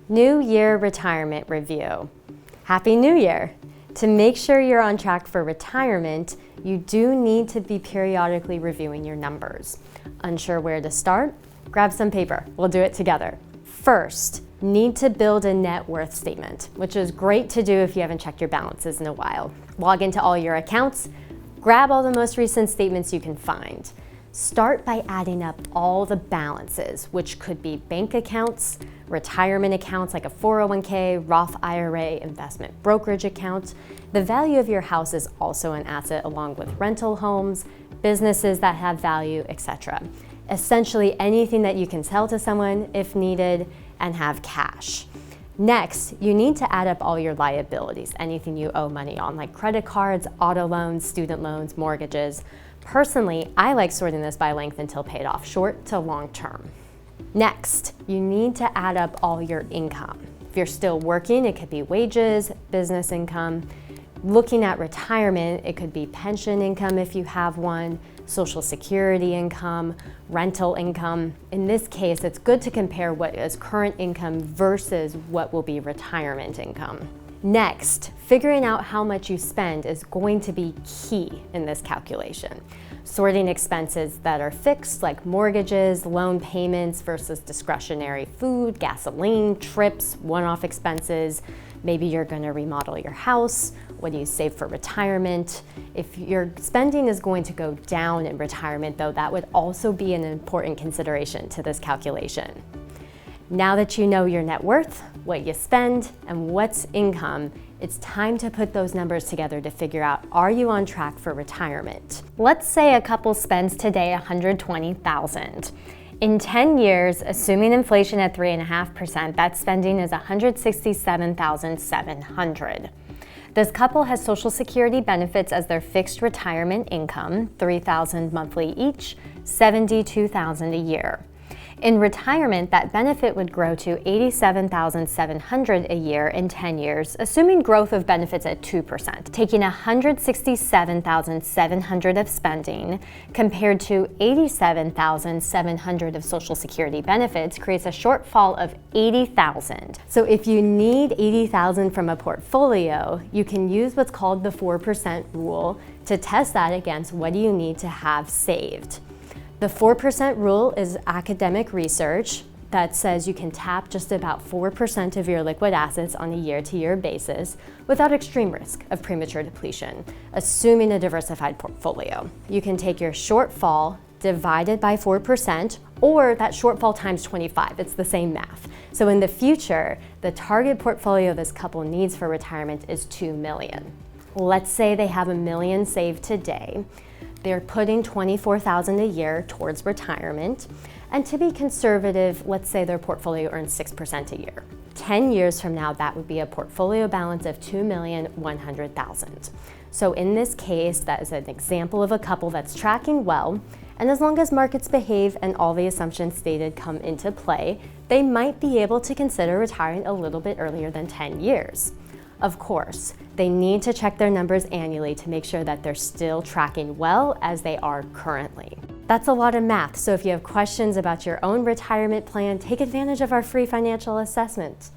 New Year Retirement Review. Happy New Year! To make sure you're on track for retirement, you do need to be periodically reviewing your numbers. Unsure where to start? Grab some paper. We'll do it together. First, need to build a net worth statement, which is great to do if you haven't checked your balances in a while. Log into all your accounts, grab all the most recent statements you can find. Start by adding up all the balances, which could be bank accounts, retirement accounts like a 401k, Roth IRA, investment brokerage account. The value of your house is also an asset along with rental homes, businesses that have value, etc. Essentially anything that you can sell to someone if needed and have cash. Next, you need to add up all your liabilities, anything you owe money on, like credit cards, auto loans, student loans, mortgages. Personally, I like sorting this by length until paid off, short to long term. Next, you need to add up all your income. If you're still working, it could be wages, business income. Looking at retirement, it could be pension income if you have one, Social Security income, rental income. In this case, it's good to compare what is current income versus what will be retirement income. Next, figuring out how much you spend is going to be key in this calculation. Sorting expenses that are fixed, like mortgages, loan payments versus discretionary food, gasoline, trips, one-off expenses. Maybe you're going to remodel your house. What do you save for retirement? If your spending is going to go down in retirement, though, that would also be an important consideration to this calculation. Now that you know your net worth, what you spend, and what's income, it's time to put those numbers together to figure out, are you on track for retirement? Let's say a couple spends today $120,000. In 10 years, assuming inflation at 3.5%, that spending is $167,700. This couple has Social Security benefits as their fixed retirement income, $3,000 monthly each, $72,000 a year. In retirement, that benefit would grow to $87,700 a year in 10 years, assuming growth of benefits at 2%. Taking $167,700 of spending compared to $87,700 of Social Security benefits creates a shortfall of $80,000. So if you need $80,000 from a portfolio, you can use what's called the 4% rule to test that against what do you need to have saved. The 4% rule is academic research that says you can tap just about 4% of your liquid assets on a year-to-year basis without extreme risk of premature depletion, assuming a diversified portfolio. You can take your shortfall divided by 4% or that shortfall times 25. It's the same math. So in the future, the target portfolio this couple needs for retirement is $2 million. Let's say they have $1 million saved today. They're putting $24,000 a year towards retirement. And to be conservative, let's say their portfolio earns 6% a year. 10 years from now, that would be a portfolio balance of $2,100,000. So in this case, that is an example of a couple that's tracking well. And as long as markets behave and all the assumptions stated come into play, they might be able to consider retiring a little bit earlier than 10 years. Of course, they need to check their numbers annually to make sure that they're still tracking well as they are currently. That's a lot of math, so if you have questions about your own retirement plan, take advantage of our free financial assessment.